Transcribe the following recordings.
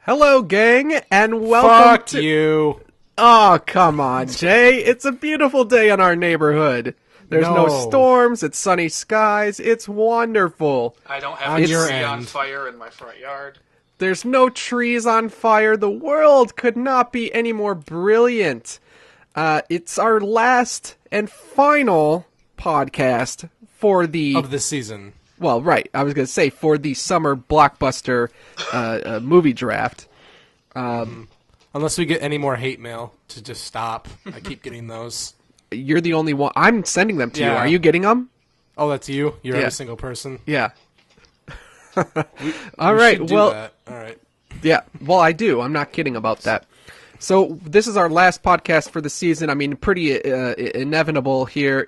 Hello, gang, and welcome Fuck you. Oh, come on, Jay. It's a beautiful day in our neighborhood. There's no storms, it's sunny skies, it's wonderful. I don't have a tree on fire in my front yard. There's no trees on fire. The world could not be any more brilliant. It's our last and final podcast for of the season. Well, right. I was going to say for the summer blockbuster movie draft. Unless we get any more hate mail to just stop. I keep getting those. You're the only one. I'm sending them to you. Yeah. Are you getting them? Oh, that's you? You're every single person? Yeah. All right. Well, that. All right. Yeah. Well, I do. I'm not kidding about that. So this is our last podcast for the season. I mean, pretty inevitable here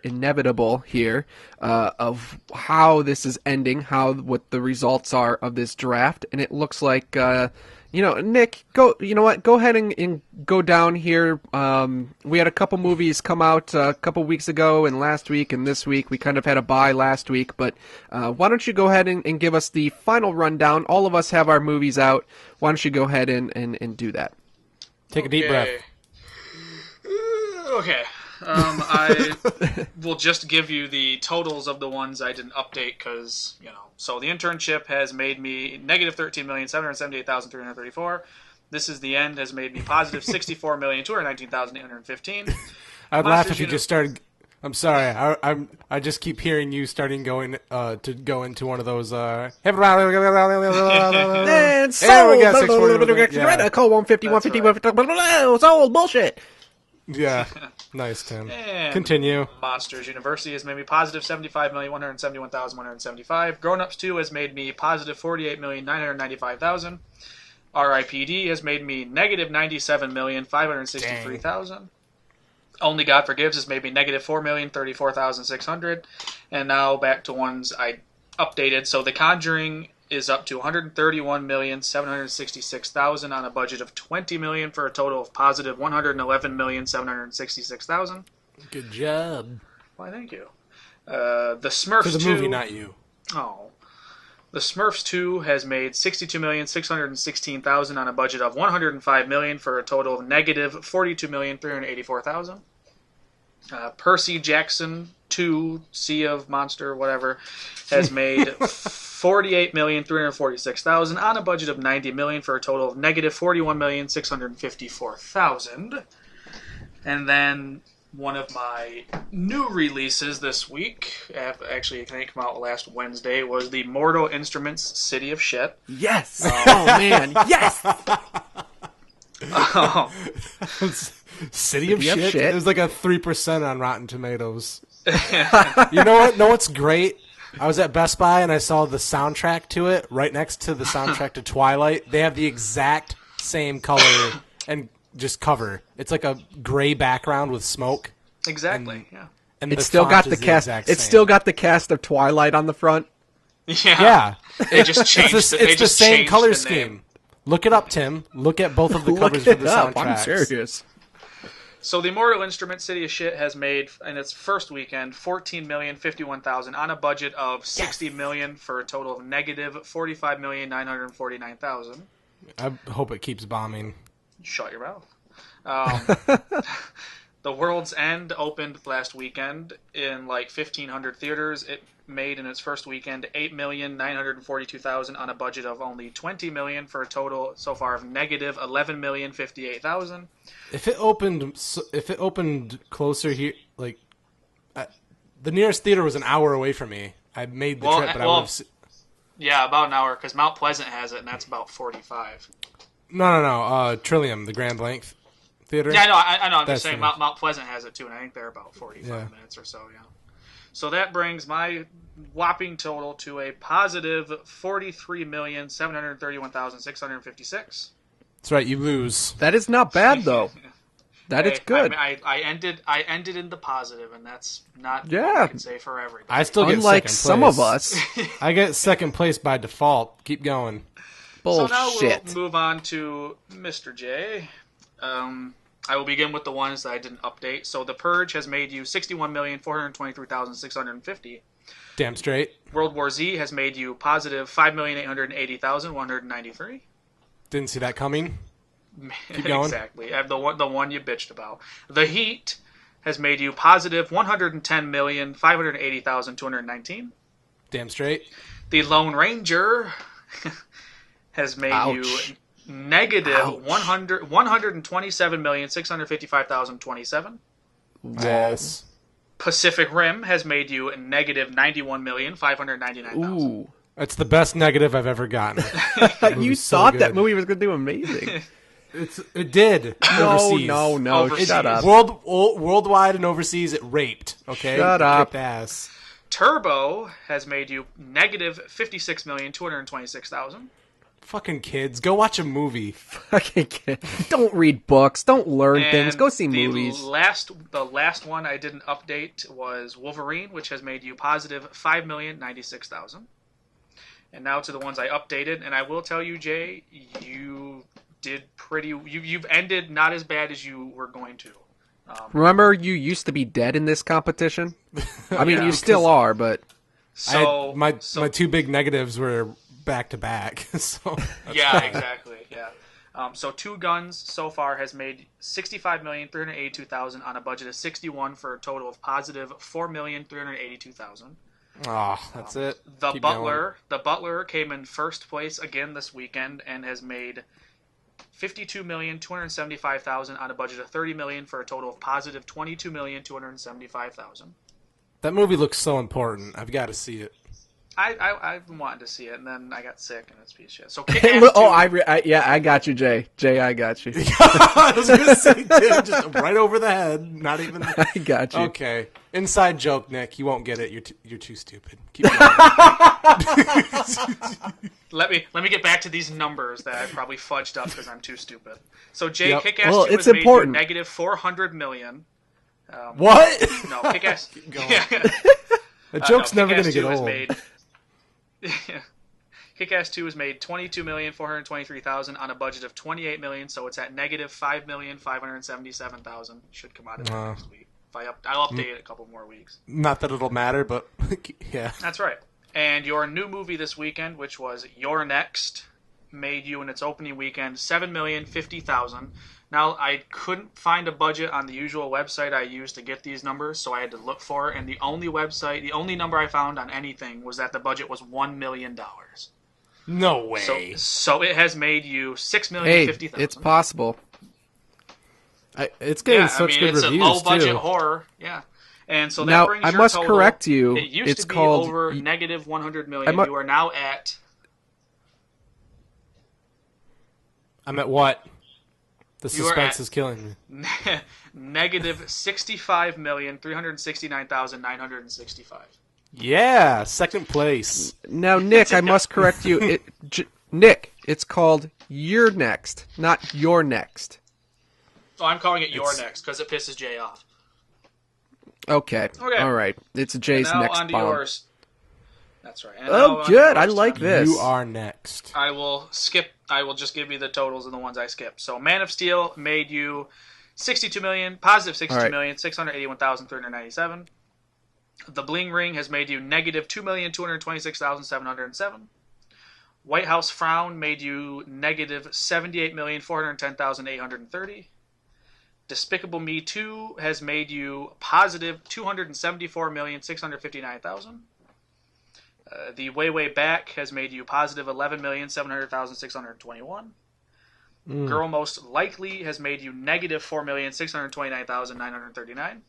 of how this is ending, what the results are of this draft, and it looks like Nick, go. You know what? Go ahead and go down here. We had a couple movies come out a couple weeks ago, and last week, and this week. We kind of had a bye last week, but why don't you go ahead and give us the final rundown? All of us have our movies out. Why don't you go ahead and do that? Take a deep breath. Okay. I will just give you the totals of the ones I didn't update because, So The Internship has made me negative 13,778,334. This Is the End has made me positive 64,219,815. I'd laugh if you just started... I'm sorry. I just keep hearing you starting to go into one of those. And sold. We got 640. Yeah. Call 150, 150, sold. Bullshit. Yeah. Nice, Tim. And Continue. Monsters University has made me positive 75,171,175. Grown Ups 2 has made me positive 48,995,000. RIPD has made me negative 97,563,000. Only God Forgives has made me negative 4,034,600. And now back to ones I updated. So The Conjuring is up to 131,766,000 on a budget of 20 million for a total of positive 111,766,000. Good job. Why, thank you. The Smurfs 2... For the movie, not you. Oh. The Smurfs 2 has made 62,616,000 on a budget of 105 million for a total of negative 42,384,000. Percy Jackson 2, Sea of Monster, whatever, has made 48,346,000 on a budget of 90 million for a total of negative 41,654,000. And then one of my new releases this week, actually it came out last Wednesday, was the Mortal Instruments City of Shit. Yes! Oh, man, yes! City of Shit? It was like a 3% on Rotten Tomatoes. You know what? Know what's great? I was at Best Buy and I saw the soundtrack to it right next to the soundtrack to Twilight. They have the exact same color and just cover. It's like a gray background with smoke. Exactly. Yeah. And it's still got the cast. It's still got the cast of Twilight on the front. Yeah. They just changed. It's the same color scheme. Look it up, Tim. Look at both of the covers for the soundtracks. I'm serious. So the Mortal Instruments City of Shit has made, in its first weekend, 14,051,000 on a budget of 60 million for a total of negative 45,949,000. I hope it keeps bombing. Shut your mouth. The World's End opened last weekend in like 1,500 theaters. It made in its first weekend 8,942,000 on a budget of only 20 million for a total so far of negative 11,058,000. If it opened closer here, like the nearest theater was an hour away from me. I made the trip, but I would have. Yeah, about an hour because Mount Pleasant has it, and that's about 45. No. Trillium, the Grand Length Theater. Yeah, I know. I'm just saying Mount Pleasant has it too, and I think they're about 45 minutes or so. Yeah. So that brings my whopping total to a positive 43,731,656. That's right. You lose. That is not bad though. It's good. I ended in the positive, and that's not what I can say for everybody. I still get Unlike second place. some of us. I get second place by default. Keep going. Bullshit. So now we'll move on to Mr. J. I will begin with the ones that I didn't update. So The Purge has made you 61,423,650. Damn straight. World War Z has made you positive 5,880,193. Didn't see that coming. Keep going. Exactly. The one you bitched about. The Heat has made you positive 110,580,219. Damn straight. The Lone Ranger has made you negative 127,655,027. Yes. Pacific Rim has made you negative 91,599,000. Ooh. That's the best negative I've ever gotten. You thought that movie was going to do amazing. It did. Overseas. No. Overseas. Shut up. Worldwide and overseas, it raped. Okay? Shut up. Kicked ass. Turbo has made you negative 56,226,000. Fucking kids, go watch a movie. Fucking kid. Don't read books. Don't learn And things. Go see movies. The last one I didn't update was Wolverine, which has made you positive 5,096,000. And now to the ones I updated, and I will tell you, Jay, you did pretty. You've ended not as bad as you were going to. Remember, you used to be dead in this competition. I mean, Yeah, you still are, but My two big negatives were back to back. So yeah, exactly. Yeah. So Two Guns so far has made 65,382,000 on a budget of 61 for a total of positive 4,382,000. oh, that's it. The Keep going. Butler came in first place again this weekend and has made 52,275,000 on a budget of 30 million for a total of positive 22,275,000. That movie looks so important. I've got to see it. I've been wanting to see it, and then I got sick, and it's a piece of shit. So Kick-Ass 2, I got you, Jay. Jay, I got you. I was going to say, dude, just right over the head. Not even. I got you. Okay. Inside joke, Nick. You won't get it. You're too stupid. Keep going. let me get back to these numbers that I probably fudged up because I'm too stupid. So Jay, Yep. Kick-Ass Well, 2 it's has important. made you negative 400 million. What? No, Kick-Ass. The joke's never going to Kick-Ass get 2 old. Made, Kick-Ass 2 has made 22,423,000 on a budget of 28 million, so it's at negative 5,577,000. Should come out of that next week. I'll update it a couple more weeks. Not that it'll matter, but yeah. That's right. And your new movie this weekend, which was You're Next, made you in its opening weekend 7,050,000. Now, I couldn't find a budget on the usual website I used to get these numbers, so I had to look for it. And the only number I found on anything was that the budget was $1 million. No way. So it has made you Hey, 6,050,000. it's possible. It's getting such good it's reviews, a low-budget too. horror. Yeah. And so that Now, brings I your must total. correct you. It used It's to be called- over negative 100 million. You are now at... I'm at what? The You are suspense at- is killing me. negative 65,369,965. Yeah, second place. Now, Nick, I must correct you. Nick, it's called You're Next, not Your Next. Oh, I'm calling it Your Next because it pisses Jay off. Okay. All right. It's Jay's And now next on to bomb. yours. That's right. And now Oh, on to good. I yours, like Tony. this. You are next. I will just give you the totals of the ones I skipped. So Man of Steel made you 62 million, positive 62 million, 681,397. The Bling Ring has made you negative 2,226,707. White House Frown made you negative 78,410,830. Despicable Me 2 has made you positive 274,659,000. The Way Way Back has made you positive 11,700,621. Girl Most Likely has made you negative 4,629,939.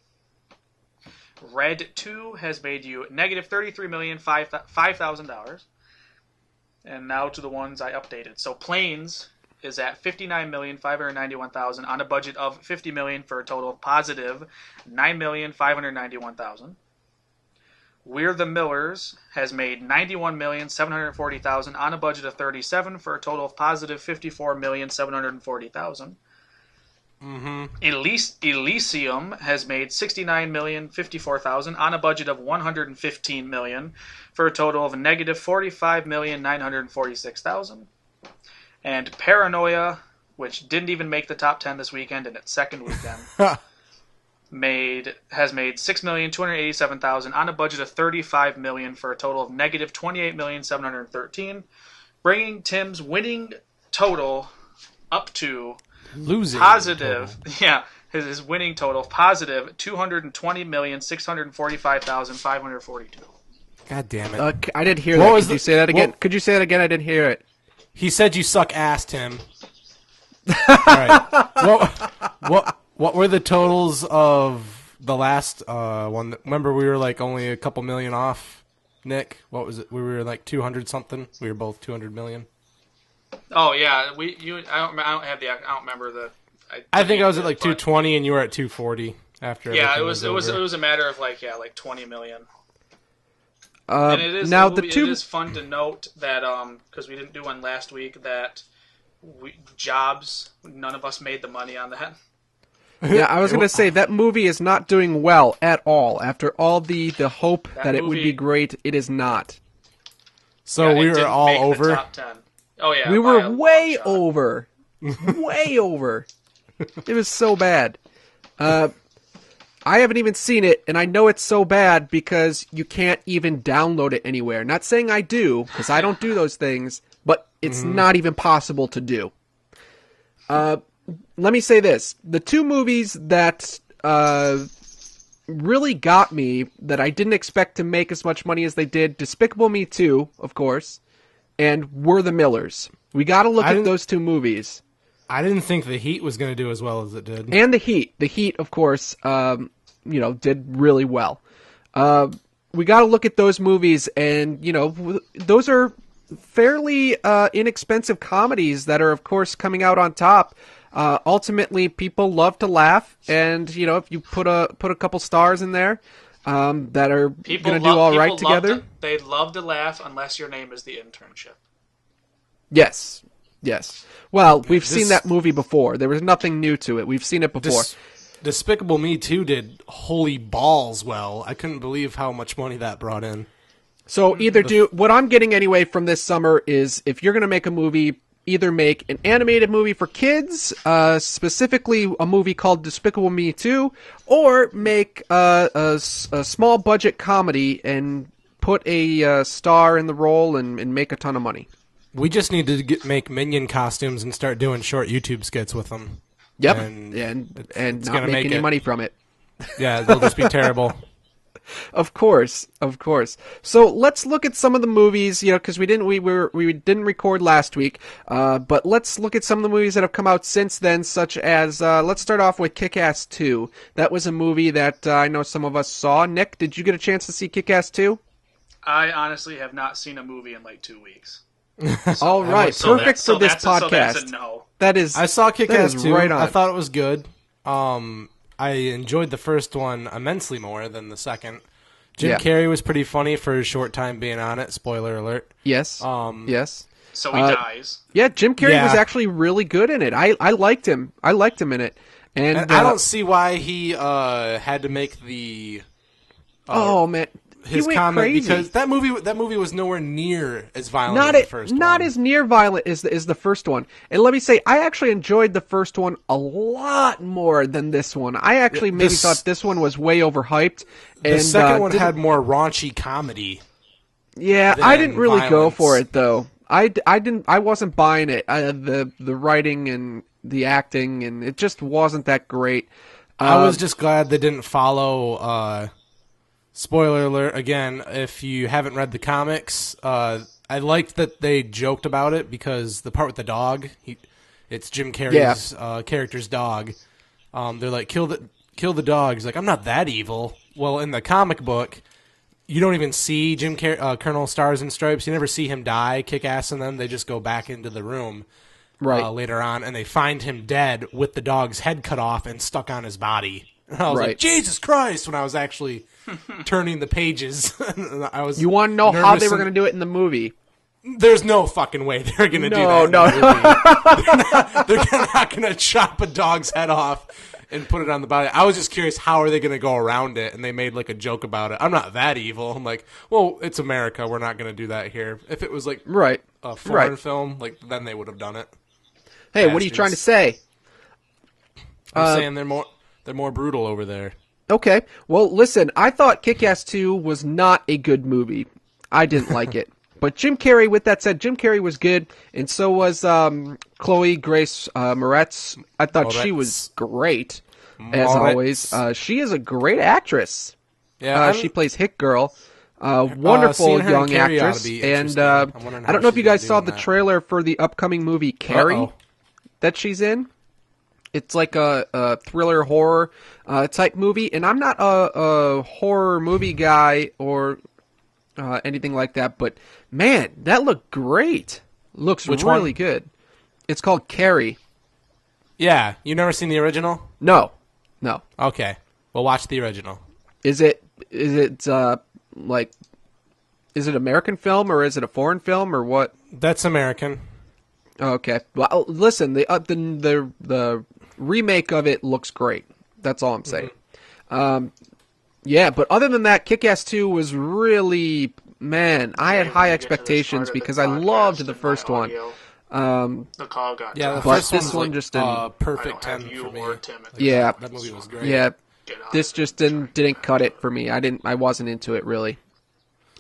Red 2 has made you negative $33,005,000. And now to the ones I updated. So Planes is at 59,591,000 on a budget of 50 million for a total of positive 9,591,000. We're the Millers has made 91,740,000 on a budget of 37 for a total of positive 54,740,000. Elysium has made 69,054,000 on a budget of 115 million for a total of negative 45,946,000. And Paranoia, which didn't even make the top 10 this weekend in its second weekend, has made 6,287,000 on a budget of 35 million for a total of negative 28,713, bringing Tim's winning total up to Losing positive. total. Yeah, his winning total positive 220,645,542. God damn it. I didn't hear What that. was Could you the- say that again? what- Could you say that again? I didn't hear it. He said you suck ass, Tim. All right. What were the totals of the last one? Remember, we were like only a couple million off. Nick, what was it? We were like 200 something. We were both 200 million. Oh yeah, I don't remember the. I think I was at like 220 and you were at 240 after. Yeah, it everything was a matter of like 20 million. Uh, And it is now it is fun to note that because we didn't do one last week that Jobs, none of us made the money on that. Yeah, I was going to say that movie is not doing well at all. After all the hope that it would be great, it is not. So Yeah, we it were didn't all make the over. top 10. Oh yeah, We by were a long way shot. over. Way over. It was so bad. I haven't even seen it, and I know it's so bad because you can't even download it anywhere. Not saying I do, because I don't do those things, but it's not even possible to do. Let me say this. The two movies that really got me, that I didn't expect to make as much money as they did, Despicable Me 2, of course, and We're the Millers. We got to look at those two movies. I didn't think The Heat was going to do as well as it did. And The Heat. The Heat, of course, did really well. We got to look at those movies, and, those are fairly inexpensive comedies that are, of course, coming out on top. Ultimately, people love to laugh, and, if you put a couple stars in there that are going to do all right together. They love to laugh unless your name is The Internship. Yes. Well, we've seen that movie before. There was nothing new to it. We've seen it before. Despicable Me 2 did holy balls well. I couldn't believe how much money that brought in. So what I'm getting anyway from this summer is if you're going to make a movie, either make an animated movie for kids, specifically a movie called Despicable Me 2, or make a small budget comedy and put a star in the role and make a ton of money. We just need to make Minion costumes and start doing short YouTube skits with them. Yep, And not make any money from it. Yeah, they'll just be terrible. Of course. So let's look at some of the movies, because we didn't record last week. But let's look at some of the movies that have come out since then, such as let's start off with Kick-Ass 2. That was a movie that I know some of us saw. Nick, did you get a chance to see Kick-Ass 2? I honestly have not seen a movie in like 2 weeks. All right, perfect for this podcast. So that's a no. That is. I saw Kick-Ass 2. Right on. I thought it was good. I enjoyed the first one immensely more than the second. Jim Carrey was pretty funny for his short time being on it. Spoiler alert. Yes. Yes. So he dies. Yeah, Jim Carrey was actually really good in it. I liked him. I liked him in it. And I don't see why he had to make the. Oh man. His comment crazy. Because that movie was nowhere near as violent as the first one. Not as near violent as the first one. And let me say, I actually enjoyed the first one a lot more than this one. I actually thought this one was way overhyped. The second one had more raunchy comedy. Yeah, I didn't really go violence. for it though. I wasn't buying it. The writing and the acting, and it just wasn't that great. I was just glad they didn't follow. Spoiler alert again, if you haven't read the comics, I liked that they joked about it because the part with the dog, it's Jim Carrey's character's dog. They're like, kill the dog. He's like, I'm not that evil. Well, in the comic book, you don't even see Colonel Stars and Stripes. You never see him die, kick ass in them. They just go back into the room later on, and they find him dead with the dog's head cut off and stuck on his body. And I was like, Jesus Christ, when I was actually turning the pages. You want to know how they were going to do it in the movie? There's no fucking way they're going to do that. No. They're not going to chop a dog's head off and put it on the body. I was just curious, how are they going to go around it? And they made like a joke about it. I'm not that evil. I'm like, well, it's America. We're not going to do that here. If it was like a foreign film, like then they would have done it. Hey, what are you trying to say? I'm saying they're more brutal over there. Okay. Well, listen, I thought Kick-Ass 2 was not a good movie. I didn't like it. But Jim Carrey, with that said, Jim Carrey was good, and so was Chloe Grace Moretz. I thought she was great, as always. She is a great actress. Yeah, she plays Hit Girl. Wonderful young actress. And I don't know if you guys saw the trailer for the upcoming movie Carrie that she's in. It's like a thriller horror type movie, and I'm not a horror movie guy or anything like that, but man, that looked great. Looks really good. It's called Carrie. Yeah, you never seen the original? No. Okay, well, watch the original. Is it like, is it American film or is it a foreign film or what? That's American. Okay. Well, listen, the remake of it looks great. That's all I'm saying. Yeah, but other than that, Kick-Ass 2 was really, man, I had high expectations because I loved the first one. The call got the but first this one's one like, just didn't. perfect 10 for me. Yeah, that movie was great. Yeah, this just didn't cut it for me. I wasn't into it really.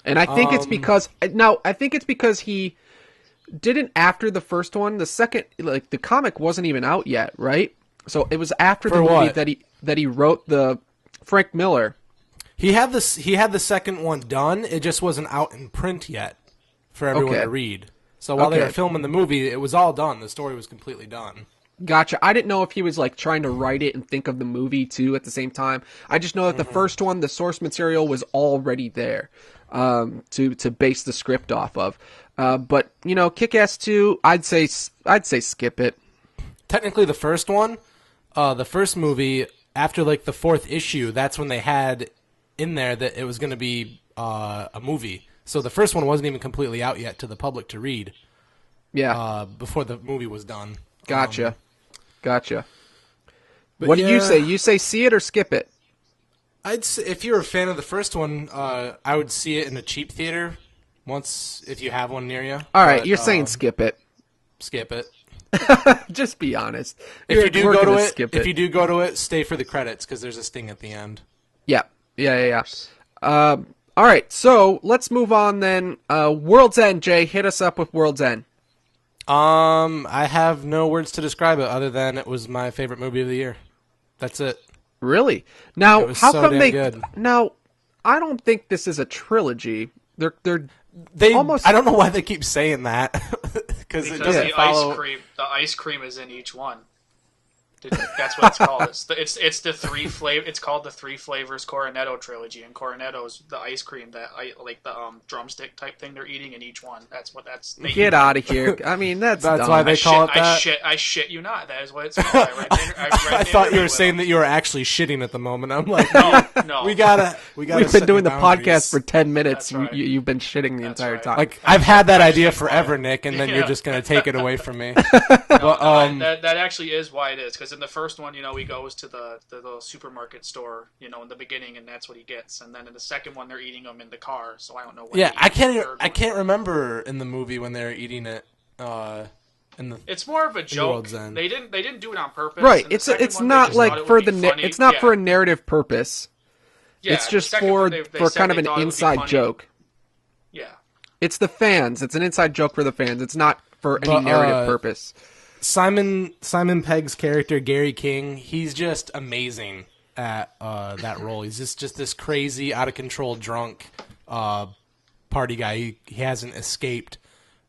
And I think it's because he didn't after the first one. The second, like the comic wasn't even out yet, right? So it was after the movie that he wrote the Frank Miller. He had the second one done. It just wasn't out in print yet for everyone to read. So while they were filming the movie, it was all done. The story was completely done. Gotcha. I didn't know if he was like trying to write it and think of the movie too at the same time. I just know that the first one, the source material was already there to base the script off of. But you know, Kick-Ass 2, I'd say skip it. Technically, the first one, the first movie after like the fourth issue, that's when they had in there that it was going to be a movie. So the first one wasn't even completely out yet to the public to read. Yeah. Before the movie was done. Gotcha. What do you say? You say see it or skip it? I'd say if you're a fan of the first one, I would see it in a cheap theater once if you have one near you. All right, you're saying skip it. Skip it. Just be honest. If you do go to it, stay for the credits because there's a sting at the end. Yeah. All right, so let's move on then. World's End, Jay, hit us up with World's End. I have no words to describe it other than it was my favorite movie of the year. That's it. Really? Now, how come they? Good. Now, I don't think this is a trilogy. They almost. I don't know why they keep saying that because it doesn't follow. The ice cream is in each one. That's what it's called. It's the three flavor. It's called the Three Flavors Cornetto trilogy, and Cornetto's the ice cream that like the drumstick type thing they're eating in each one. Get out of here! I mean, that's dumb. why they call it that. I shit you not. That is what it's called. I thought you were saying that you were actually shitting at the moment. I'm like, no. We gotta. We've been doing the boundaries. podcast for 10 minutes. Right. You've been shitting the entire time. Like I've had that idea forever, Nick, and then you're just gonna take it away from me. That actually is why it is, because in the first one, he goes to the little supermarket store, in the beginning, and that's what he gets. And then in the second one, they're eating them in the car. So I don't know. I can't remember in the movie when they're eating it. It's more of a joke. They didn't do it on purpose. Right. It's not like for it's not for a narrative purpose. Yeah, it's just for kind of an inside joke. Yeah. It's the fans. It's an inside joke for the fans. It's not for any narrative purpose. Simon Pegg's character, Gary King, he's just amazing at that role. He's just this crazy, out of control, drunk party guy. He hasn't escaped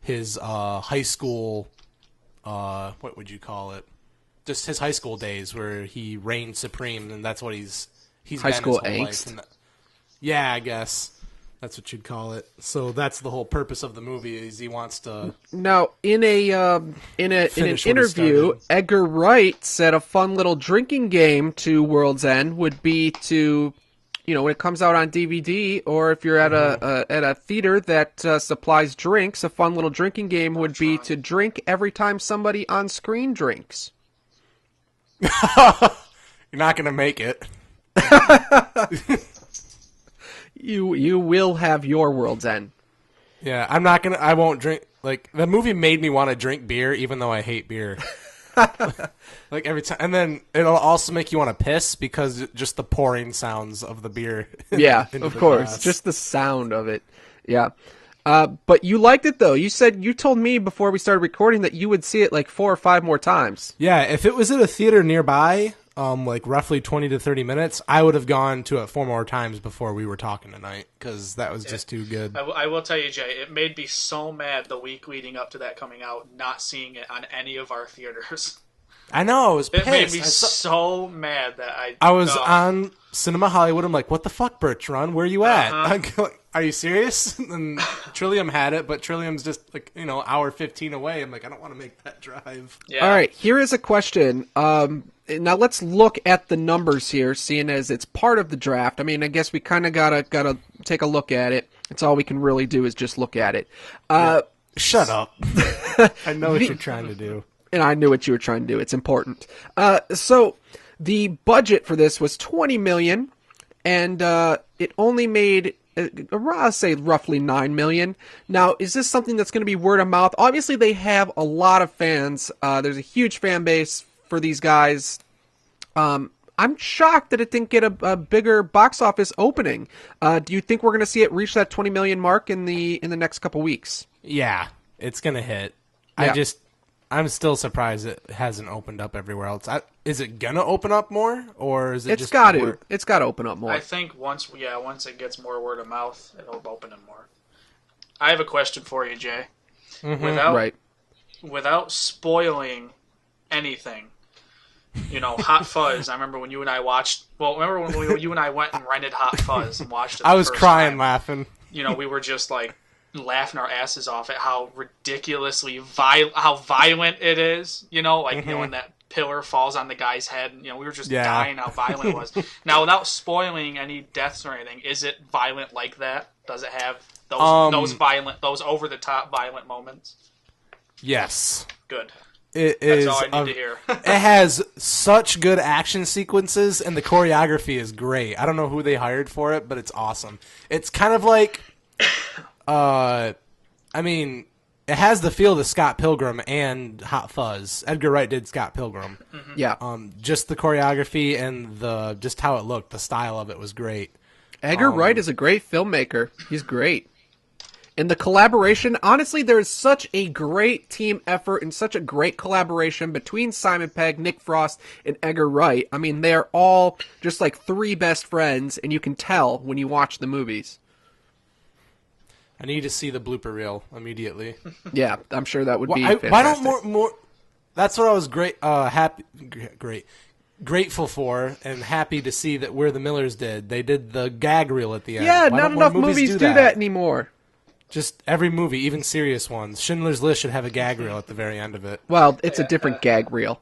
his high school. What would you call it? Just his high school days where he reigned supreme, and that's what he's high been school his whole life. Yeah, I guess. That's what you'd call it. So that's the whole purpose of the movie is he wants to. Now, in an interview, Edgar Wright said a fun little drinking game to World's End would be to, when it comes out on DVD, or if you're at a theater that supplies drinks, a fun little drinking game would be to drink every time somebody on screen drinks. You're not gonna make it. You will have your World's End. Yeah, I won't drink. Like, the movie made me want to drink beer, even though I hate beer. Like, every time. And then it'll also make you want to piss because just the pouring sounds of the beer. Yeah, of course. Glass. Just the sound of it. Yeah. But you liked it though. You told me before we started recording that you would see it like 4 or 5 more times. Yeah, if it was at a theater nearby, like roughly 20 to 30 minutes, I would have gone to it 4 more times before we were talking tonight because that was just too good. I will tell you, Jay, it made me so mad the week leading up to that coming out, not seeing it on any of our theaters. I know, I was pissed. It made me so mad that I was on Cinema Hollywood. I'm like, what the fuck, Bertrand? Where are you at? I'm like, are you serious? And Trillium had it, but Trillium's just like, hour 15 away. I'm like, I don't want to make that drive. Yeah. All right, here is a question. Now let's look at the numbers here, seeing as it's part of the draft. I mean, I guess we kind of gotta take a look at it. It's all we can really do is just look at it. Shut up. I know what you're trying to do. And I knew what you were trying to do. It's important. So the budget for this was $20 million, and it only made, I'll say, roughly $9 million. Now, is this something that's going to be word of mouth? Obviously, they have a lot of fans. There's a huge fan base for these guys. I'm shocked that it didn't get a bigger box office opening. Do you think we're going to see it reach that 20 million mark in the next couple weeks? Yeah, it's going to hit. Yeah. I'm still surprised it hasn't opened up everywhere else. Is it gonna open up more, or is it? It's just got to. It's got to open up more. I think once it gets more word of mouth, it'll open it more. I have a question for you, Jay. Without spoiling anything, Hot Fuzz. I remember when you and I watched. Well, remember when you and I went and rented Hot Fuzz and watched it. I was crying laughing. We were just like laughing our asses off at how ridiculously violent it is. When that pillar falls on the guy's head. We were just dying how violent it was. Now, without spoiling any deaths or anything, is it violent like that? Does it have those over the top violent moments? Yes. Good. That's all I need to hear. It has such good action sequences, and the choreography is great. I don't know who they hired for it, but it's awesome. It's kind of like, it has the feel of Scott Pilgrim and Hot Fuzz. Edgar Wright did Scott Pilgrim. Mm-hmm. Yeah. Just the choreography and just how it looked, the style of it was great. Edgar Wright is a great filmmaker. He's great. And the collaboration, honestly, there is such a great team effort and such a great collaboration between Simon Pegg, Nick Frost, and Edgar Wright. I mean, they're all just like 3 best friends, and you can tell when you watch the movies. I need to see the blooper reel immediately. Yeah, I'm sure that would be fantastic. Why don't more? That's what I was grateful for and happy to see that We're the Millers did. They did the gag reel at the end. Yeah, not enough movies do that anymore. Just every movie, even serious ones. Schindler's List should have a gag reel at the very end of it. Well, it's a different gag reel.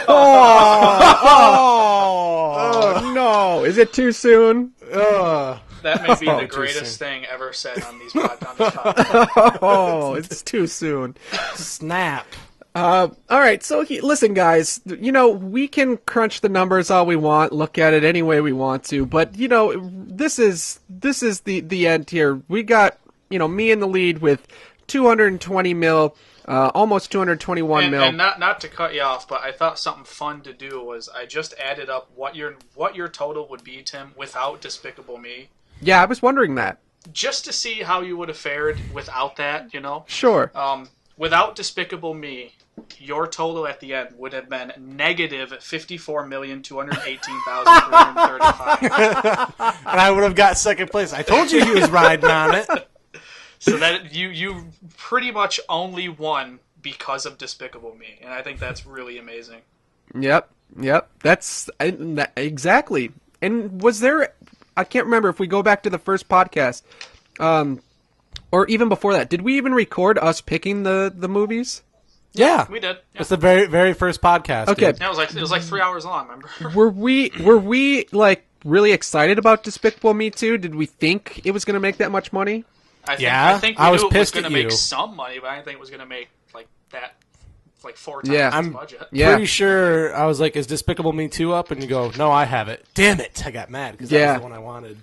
Oh, no. Is it too soon? That may be the greatest thing ever said on these podcasts. Oh, it's too soon. Snap. All right, so listen, guys. We can crunch the numbers all we want, look at it any way we want to, but this is the end here. We got me in the lead with 220 mil, almost 221 mil. And not to cut you off, but I thought something fun to do was I just added up what your total would be, Tim, without Despicable Me. Yeah, I was wondering that. Just to see how you would have fared without that, Sure. Without Despicable Me, your total at the end would have been negative 54,218,335. And I would have got second place. I told you he was riding on it. So that you pretty much only won because of Despicable Me, and I think that's really amazing. Yep. That's exactly. And was there? I can't remember if we go back to the first podcast, or even before that. Did we even record us picking the movies? Yeah, we did. Yeah. It's the very very first podcast. Okay, yeah, it was like 3 hours long. Remember? Were we like really excited about Despicable Me 2? Did we think it was going to make that much money? I think we I knew was it was pissed going to at make you. some money, but I didn't think it was going to make like that, like 4 times its budget. Pretty sure I was like, "Is Despicable Me 2 up?" And you go, "No, I have it." Damn it! I got mad because that was the one I wanted.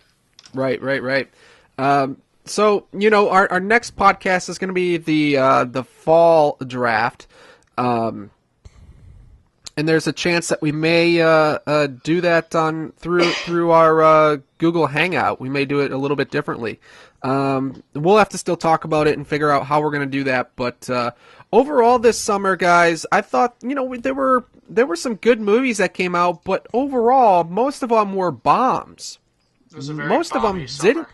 Right. So our next podcast is going to be the fall draft, and And there's a chance that we may do that on through our Google Hangout. We may do it a little bit differently. We'll have to still talk about it and figure out how we're going to do that. But overall, this summer, guys, I thought there were some good movies that came out, but overall, most of them were bombs. It was a very Most of them balmy summer. didn't.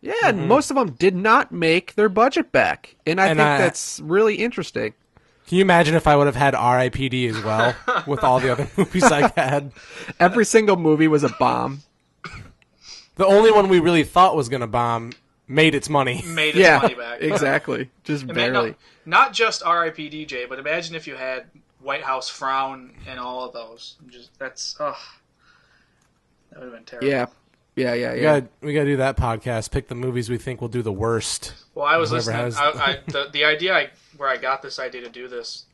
Yeah, most of them did not make their budget back, and I think that's really interesting. Can you imagine if I would have had R.I.P.D. as well with all the other movies I had? Every single movie was a bomb. The only one we really thought was going to bomb made its money. Made its money back. Exactly. Just barely. No, not just R.I.P. DJ, but imagine if you had White House Frown and all of those. That would have been terrible. Yeah. We gotta do that podcast. Pick the movies we think will do the worst. Well, I was listening. The idea where I got this idea to do this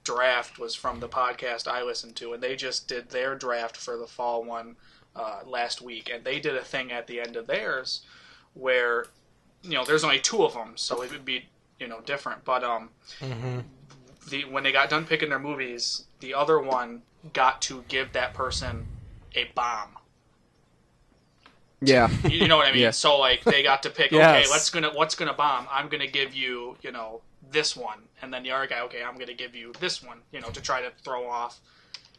draft was from the podcast I listened to, and they just did their draft for the fall one last week, and they did a thing at the end of theirs where there's only 2 of them, so it would be different. But when they got done picking their movies, the other one got to give that person a bomb. Yeah. You know what I mean? Yeah. So they got to pick, Yes. okay, what's gonna bomb? I'm gonna give you, this one. And then the other guy, okay, I'm gonna give you this one, to try to throw off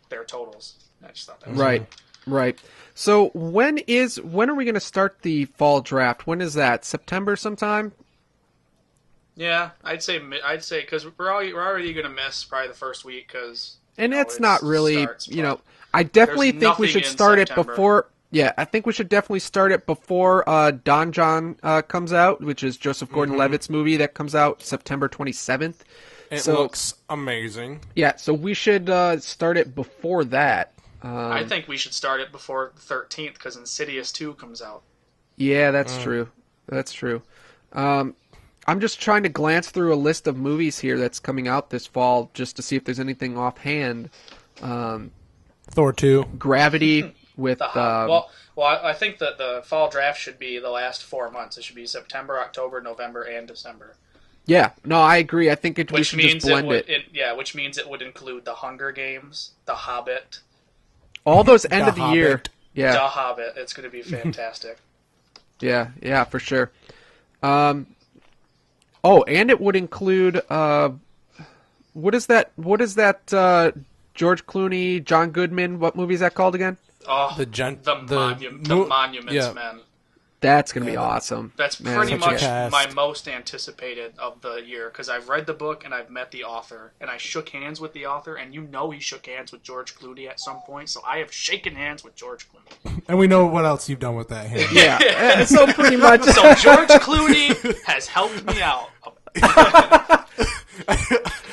their totals. I just thought that was Right. So when are we gonna start the fall draft? When is that? September sometime? Yeah, I'd say because we're already gonna miss probably the first week because it's not really, I definitely think we should start it before. Yeah, I think we should definitely start it before Don John comes out, which is Joseph Gordon-Levitt's movie that comes out September 27th. It looks amazing. Yeah, so we should start it before that. I think we should start it before the 13th because Insidious 2 comes out. Yeah, that's true. That's true. I'm just trying to glance through a list of movies here that's coming out this fall just to see if there's anything offhand. Thor 2. Gravity. With well, I think that the fall draft should be the last 4 months. It should be September, October, November, and December. Yeah, no, I agree. I think we should just blend it. Which means it would include The Hunger Games, The Hobbit, all those end of the year. Yeah, The Hobbit. It's going to be fantastic. Yeah, for sure. And it would include what is that? George Clooney, John Goodman. What movie is that called again? Oh, the Monuments Men. That's going to be awesome. That's pretty much my most anticipated of the year because I've read the book and I've met the author and I shook hands with the author and he shook hands with George Clooney at some point, so I have shaken hands with George Clooney. And we know what else you've done with that hand. Yeah, so pretty much. So George Clooney has helped me out.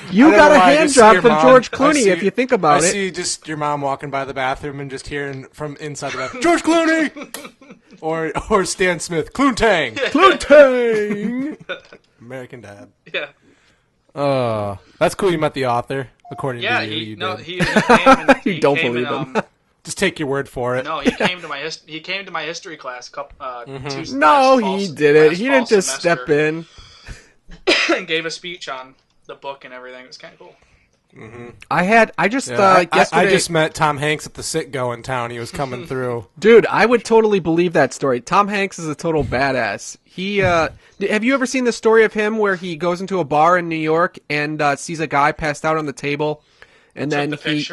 You got a hand job from George Clooney if you think about it. I see just your mom walking by the bathroom and just hearing from inside the bathroom, George Clooney! or Stan Smith, Cloontang! Cloontang! American Dad. Yeah. That's cool you met the author, according to you. He came and, you don't believe him. Just take your word for it. No, he came to my history class No, he didn't. He didn't just step in. And gave a speech on the book and everything. It was kind of cool. I just met Tom Hanks at the Sit-Go in town. He was coming through. Dude, I would totally believe that story. Tom Hanks is a total badass. He have you ever seen the story of him where he goes into a bar in New York and sees a guy passed out on the table, and then he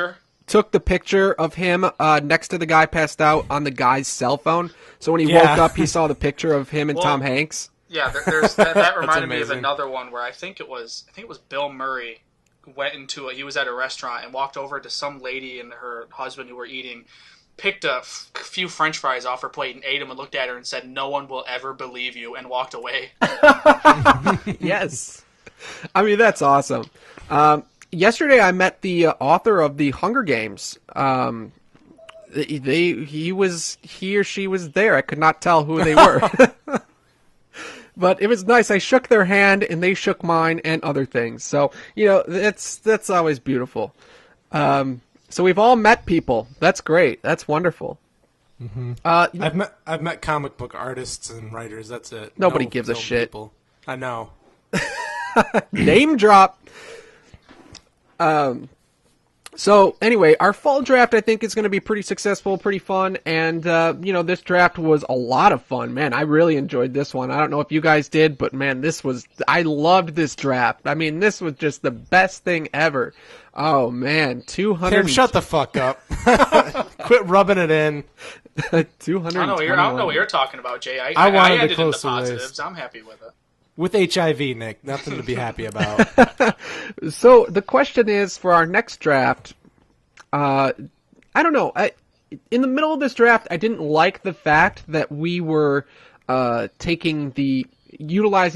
took the picture of him next to the guy passed out on the guy's cell phone. So when he woke up, he saw the picture of him and Tom Hanks. Yeah, that reminded me of another one where I think it was Bill Murray he was at a restaurant and walked over to some lady and her husband who were eating, picked a few French fries off her plate and ate them and looked at her and said, "No one will ever believe you," and walked away. Yes, I mean that's awesome. Yesterday I met the author of the Hunger Games. He or she was there. I could not tell who they were. But it was nice. I shook their hand, and they shook mine, and other things. So that's always beautiful. So we've all met people. That's great. That's wonderful. Mm-hmm. I've met comic book artists and writers. That's it. Nobody gives a shit. People. I know. Name drop. So anyway, our fall draft I think is going to be pretty successful, pretty fun, and this draft was a lot of fun. Man, I really enjoyed this one. I don't know if you guys did, but man, I loved this draft. I mean, this was just the best thing ever. Oh man, 200. Tim, shut the fuck up. Quit rubbing it in. 200. I don't know what you're talking about, Jay. I wanted added to in the close the positives. list. I'm happy with it. With HIV, Nick, nothing to be happy about. So the question is for our next draft. I don't know. In the middle of this draft, I didn't like the fact that we were utilizing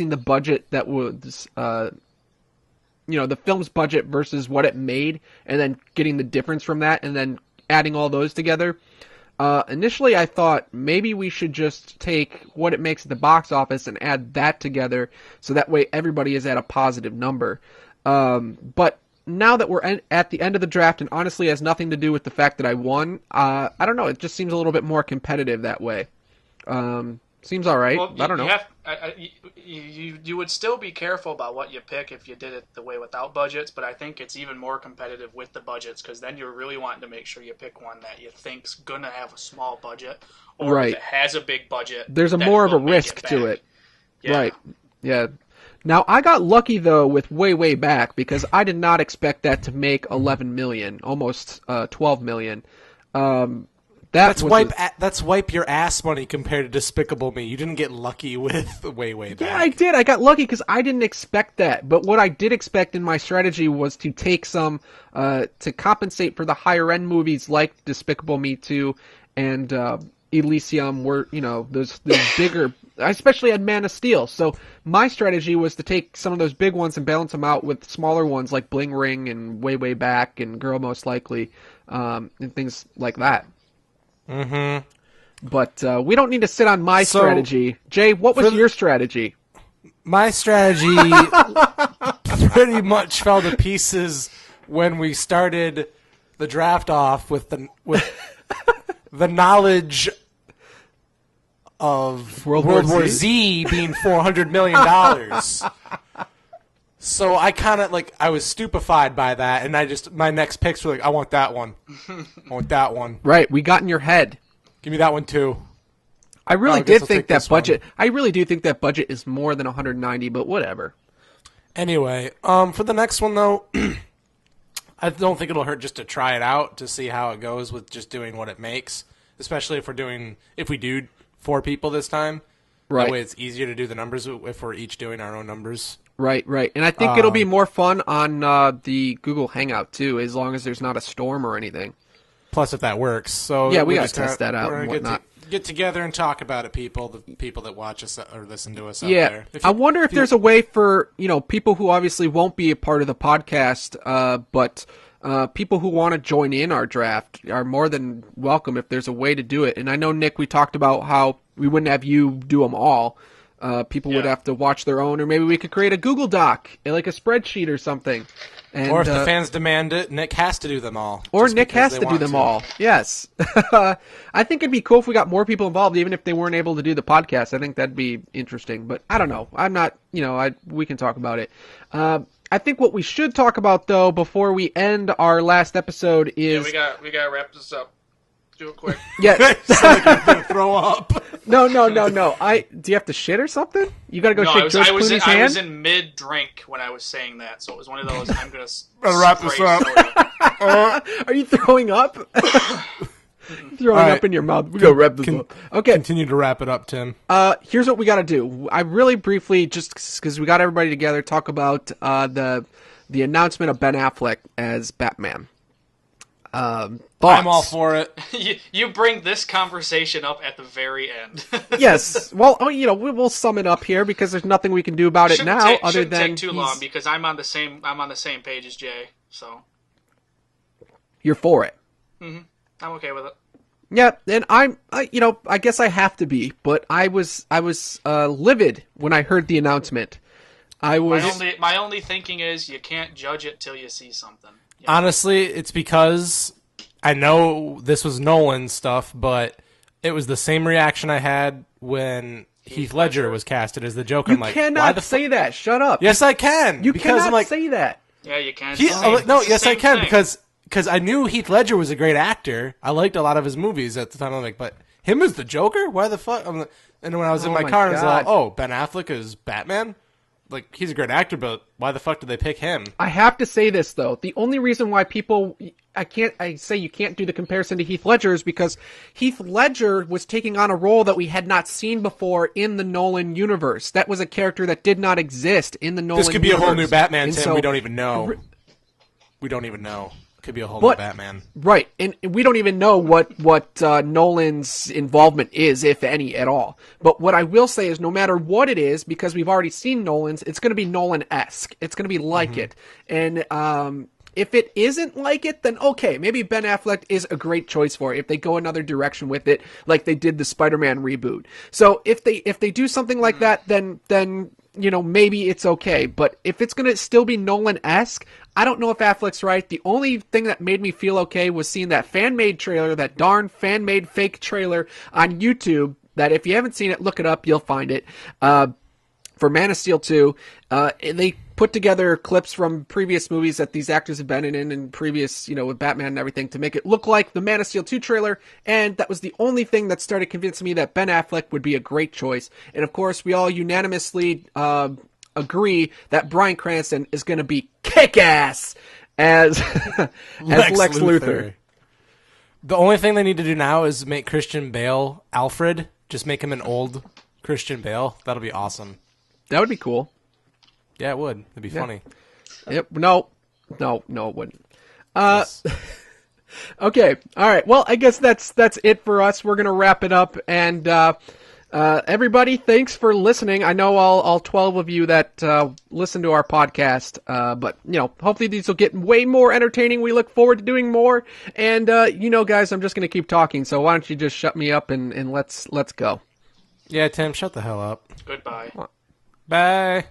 the budget that was the film's budget versus what it made, and then getting the difference from that, and then adding all those together. Initially, I thought maybe we should just take what it makes at the box office and add that together, so that way everybody is at a positive number. But now that we're at the end of the draft, and honestly has nothing to do with the fact that I won, I don't know, it just seems a little bit more competitive that way. Seems all right. Well, I don't know. You would still be careful about what you pick if you did it the way without budgets, but I think it's even more competitive with the budgets, because then you're really wanting to make sure you pick one that you think's going to have a small budget, or right. if it has a big budget, there's more of a risk to it. Yeah. Right. Yeah. Now, I got lucky, though, with way back, because I did not expect that to make 11 million, almost 12 million. That's wipe your ass money compared to Despicable Me. You didn't get lucky with way back. Yeah, I did. I got lucky because I didn't expect that. But what I did expect in my strategy was to take some to compensate for the higher end movies like Despicable Me 2 and Elysium, where those bigger. I especially had Man of Steel. So my strategy was to take some of those big ones and balance them out with smaller ones like Bling Ring and Way Back and Girl Most Likely, and things like that. Mm-hmm. But we don't need to sit on my strategy. Jay, what was your strategy? My strategy pretty much fell to pieces when we started the draft off with the knowledge of World War Z being $400 million. So I kind of I was stupefied by that, and my next picks were I want that one. I want that one. Right, we got in your head. Give me that one too. I really did think that budget. I really do think that budget is more than 190, but whatever. Anyway, for the next one though, I don't think it'll hurt just to try it out to see how it goes with just doing what it makes, especially if we do 4 people this time. Right. That way it's easier to do the numbers if we're each doing our own numbers. Right. And I think it'll be more fun on the Google Hangout, too, as long as there's not a storm or anything. Plus, if that works. So yeah, we got to test that out and whatnot. Get together and talk about it, the people that watch us or listen to us out there. I wonder if there's a way for, people who obviously won't be a part of the podcast, but people who want to join in our draft are more than welcome if there's a way to do it. And I know, Nick, we talked about how we wouldn't have you do them all. People would have to watch their own, or maybe we could create a Google Doc, like a spreadsheet or something. And, or if the fans demand it, Nick has to do them all. Or Nick has to do them all. Yes. I think it'd be cool if we got more people involved, even if they weren't able to do the podcast. I think that'd be interesting. But I don't know. I'm not, we can talk about it. I think what we should talk about, though, before we end our last episode is... Yeah, we got to wrap this up. Do it quick. Yeah. You're going to throw up. No. Do you have to shit or something? You got to go shake George Clooney's hand? I was in mid-drink when I was saying that, so it was one of those, I'm going to wrap this up. Are you throwing up? Up in your mouth. We got to wrap this up. Okay. Continue to wrap it up, Tim. Here's what we got to do. I really briefly, just because we got everybody together, talk about the announcement of Ben Affleck as Batman. Thoughts? I'm all for it. You bring this conversation up at the very end. Yes. Well, we'll sum it up here because there's nothing we can do about it now other than take too long because I'm on the same page as Jay. So you're for it. Mm-hmm. I'm okay with it. Yeah, and I guess I have to be, but I was livid when I heard the announcement. My only thinking is you can't judge it till you see something. Honestly, it's because I know this was Nolan's stuff, but it was the same reaction I had when Heath Ledger was casted as the Joker. You cannot say that. Shut up. Yes, I can. You cannot say that. Yeah, you can. Yes, I can because because I knew Heath Ledger was a great actor. I liked a lot of his movies at the time. I'm like, but him as the Joker? Why the fuck? And when I was in my car, I was like, oh, Ben Affleck is Batman? Like, he's a great actor, but why the fuck did they pick him? I have to say this, though. The only reason why I say you can't do the comparison to Heath Ledger is because Heath Ledger was taking on a role that we had not seen before in the Nolan universe. That was a character that did not exist in the Nolan universe. This could be a whole new Batman, Tim. We don't even know. We don't even know. Could be a whole new Batman. Right, and we don't even know what Nolan's involvement is, if any, at all. But what I will say is no matter what it is, because we've already seen Nolan's, it's going to be Nolan-esque. It's going to be like it. And if it isn't like it, then okay, maybe Ben Affleck is a great choice for it if they go another direction with it, like they did the Spider-Man reboot. So if they do something like that, then maybe it's okay. But if it's going to still be Nolan-esque, I don't know if Affleck's right. The only thing that made me feel okay was seeing that fan-made trailer, that darn fan-made fake trailer on YouTube, that if you haven't seen it, look it up, you'll find it, for Man of Steel 2. They put together clips from previous movies that these actors have been in and previous, with Batman and everything to make it look like the Man of Steel 2 trailer, and that was the only thing that started convincing me that Ben Affleck would be a great choice. And of course, we all unanimously agree that Bryan Cranston is going to be kick-ass as Lex Luthor. The only thing they need to do now is make Christian Bale Alfred. Just make him an old Christian Bale. That'll be awesome. That would be cool. Yeah, it would. It'd be funny. Yep. No, it wouldn't. Yes. Okay. All right. Well, I guess that's it for us. We're gonna wrap it up, and everybody, thanks for listening. I know all 12 of you that listen to our podcast, but hopefully these will get way more entertaining. We look forward to doing more, and guys, I'm just gonna keep talking. So why don't you just shut me up and let's go. Yeah, Tim, shut the hell up. Goodbye. Bye.